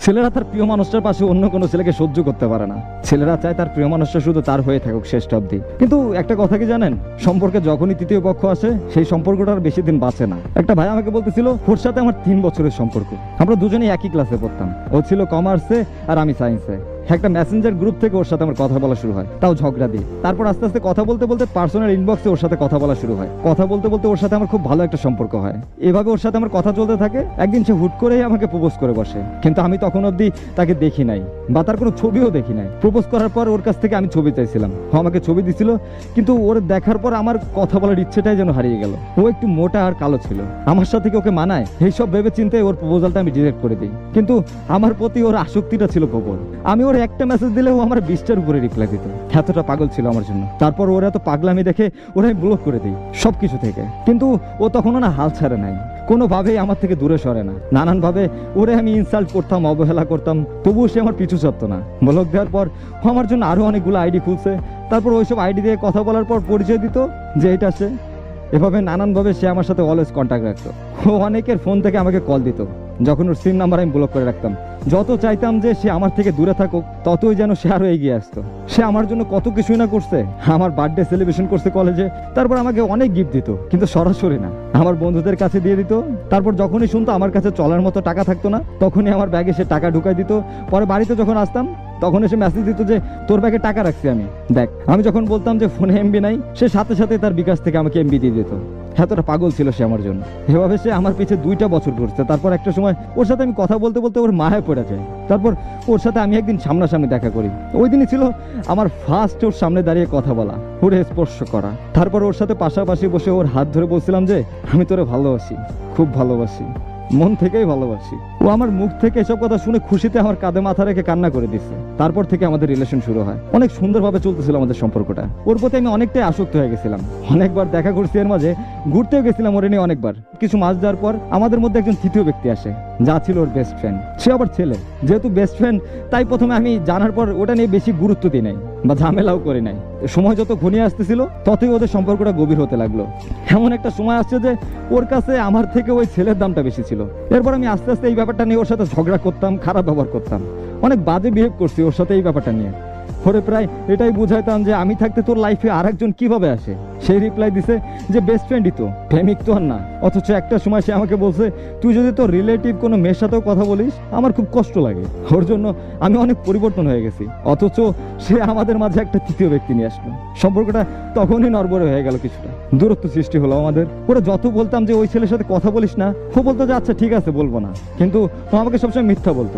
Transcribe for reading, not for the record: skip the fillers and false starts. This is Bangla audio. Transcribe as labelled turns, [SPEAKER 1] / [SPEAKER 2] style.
[SPEAKER 1] ছেলেরা তার প্রিয় মানুষটার পাশে অন্য কোনো ছেলেকে সহ্য করতে পারে না। ছেলেরা চায় তার প্রিয় মানুষটা শুধু তার হয়ে থাকুক শেষ অবধি। কিন্তু একটা কথা কি জানেন, সম্পর্কে যখনই তৃতীয় পক্ষ আসে সেই সম্পর্কটা আর বেশি দিন বাঁচে না। একটা ভাই আমাকে বলতেছিল ওর সাথে আমার 3 বছরের সম্পর্ক। আমরা দুজনেই একই ক্লাসে পড়তাম। ও ছিল কমার্সে আর আমি সায়েন্সে। একটা মেসেঞ্জার গ্রুপ থেকে ওর সাথে আমার কথা বলা শুরু হয়, তাও ঝগড়া দিয়ে। তারপর আস্তে আস্তে কথা বলতে বলতে পার্সোনাল ইনবক্সে ওর সাথে কথা বলা শুরু হয়। কথা বলতে বলতে ওর সাথে আমার খুব ভালো একটা সম্পর্ক হয়। এভাবে ওর সাথে আমার কথা চলতে থাকে। একদিন সে হুট করেই আমাকে প্রপোজ করে বসে, কিন্তু আমি তখন অবধি তাকে দেখি নাই বা তার কোনো ছবিও দেখি নাই। প্রপোজ করার পর ওর কাছ থেকে আমি ছবি চাইছিলাম, ও আমাকে ছবি দিছিল, কিন্তু ওর দেখার পর আমার কথা বলার ইচ্ছেটাই যেন হারিয়ে গেল। ও একটু মোটা আর কালো ছিল, আমার সাথে কি ওকে মানায় এইসব ভেবে চিন্তায় ওর প্রপোজালটা আমি রিজেক্ট করে দিই। কিন্তু আমার প্রতি ওর আসক্তিটা ছিল প্রবল। আমি ওর একটা মেসেজ দিলে ও আমার 20টার উপরে রিপ্লাই দিত। এতটা পাগল ছিল আমার জন্য। তারপর ওর এত পাগলামি দেখে ওরা আমি ব্লক করে দিই সবকিছু থেকে। কিন্তু ও তখনও না হাল ছাড়ে নাই, কোনোভাবেই আমার থেকে দূরে সরে না। নানানভাবে ওরে আমি ইনসাল্ট করতাম, অবহেলা করতাম, তবুও সে আমার পিছু ছাড়তো না। ব্লক দেওয়ার পর ও আমার জন্য আরো অনেকগুলো আইডি খুলছে। তারপর ওইসব আইডি দিয়ে কথা বলার পর পরিচয় দিত যে এটা সে। এভাবে নানানভাবে সে আমার সাথে অলওয়েজ কন্ট্যাক্ট রাখতো। ও অনেকের ফোন থেকে আমাকে কল দিত, যখন ওর সিম নাম্বার আমি ব্লক করে রাখতাম। যত চাইতাম যে সে আমার থেকে দূরে থাকুক, ততই যেন সে আরো এগিয়ে আসতো। সে আমার জন্য কত কিছুই না করছে। আমার বার্থডে সেলিব্রেশন করছে কলেজে, তারপর আমাকে অনেক গিফট দিত, কিন্তু সরাসরি না, আমার বন্ধুদের কাছে দিয়ে দিত। তারপর যখনই শুনতো আমার কাছে চলার মতো টাকা থাকতো না, তখনই আমার ব্যাগে সে টাকা ঢুকাই দিত। পরে বাড়িতে যখন আসতাম তখন এসে মেসেজ দিত যে তোর ব্যাগে টাকা রাখছি আমি, দেখ। আমি যখন বলতাম যে ফোনে এমবি নাই, সে সাথে সাথে তার বিকাশ থেকে আমাকে এমবি দিয়ে দিত। এতটা পাগল ছিল সে আমার জন্য। এভাবে সে আমার পিছে 2টা বছর ঘুরছে। তারপর একটা সময় ওর সাথে আমি কথা বলতে বলতে ওর মায়ায় পড়ে যায়। তারপর ওর সাথে আমি একদিন সামনাসামনি দেখা করি। ওই দিনই ছিল আমার ফার্স্ট ওর সামনে দাঁড়িয়ে কথা বলা, ওরে স্পর্শ করা। তারপর ওর সাথে পাশাপাশি বসে ওর হাত ধরে বলছিলাম যে আমি তোরে ভালোবাসি, খুব ভালোবাসি, মন থেকেই ভালোবাসি। ও আমার মুখ থেকে এসব কথা শুনে খুশিতে আমার কাঁধে মাথা রেখে কান্না করে দিচ্ছে। তারপর থেকে আমাদের রিলেশন শুরু হয়। অনেক সুন্দরভাবে চলতেছিল আমাদের সম্পর্কটা। ওর প্রতি আমি অনেকটাই আসক্ত হয়ে গেছিলাম। অনেকবার দেখা করছি, এর মাঝে ঘুরতেও গেছিলাম ওরে নিয়ে অনেকবার। কিছু মাস যাওয়ার পর আমাদের মধ্যে একজন তৃতীয় ব্যক্তি আসে, যা ছিল ওর বেস্ট ফ্রেন্ড। সে আবার ছেলে, যেহেতু বেস্ট ফ্রেন্ড, তাই প্রথমে আমি জানার পর ওটা নিয়ে বেশি গুরুত্ব দিই নাই বা ঝামেলাও করি নাই। সময় যত ঘনিয়ে আসতেছিল ততই ওদের সম্পর্কটা গভীর হতে লাগলো। এমন একটা সময় আসছে যে ওর কাছে আমার থেকে ওই ছেলের দামটা বেশি ছিল। এরপর আমি আস্তে আস্তে এই ব্যাপারটা নিয়ে ওর সাথে ঝগড়া করতাম, খারাপ ব্যবহার করতাম, অনেক বাজে বিহেভ করছি ওর সাথে এই ব্যাপারটা নিয়ে। ওরে প্রায় এটাই বুঝাইতাম যে আমি থাকতে তোর লাইফে আর একজন কিভাবে আসে। সেই রিপ্লাই দিছে যে বেস্ট ফ্রেন্ডই তো, প্রেমিক তো আর না। অথচ একটা সময় সে আমাকে বলছে তুই যদি তোর রিলেটিভ কোনো মেয়ের সাথেও কথা বলিস আমার খুব কষ্ট লাগে। ওর জন্য আমি অনেক পরিবর্তন হয়ে গেছি। অথচ সে আমাদের মাঝে একটা তৃতীয় ব্যক্তি নিয়ে আসলো। সম্পর্কটা তখনই নড়বড়ে হয়ে গেল, কিছুটা দূরত্ব সৃষ্টি হলো আমাদের। ওরা যত বলতাম যে ওই ছেলের সাথে কথা বলিস না, ও বলতো যে আচ্ছা ঠিক আছে বলবো না, কিন্তু ও আমাকে সবসময় মিথ্যা বলতো।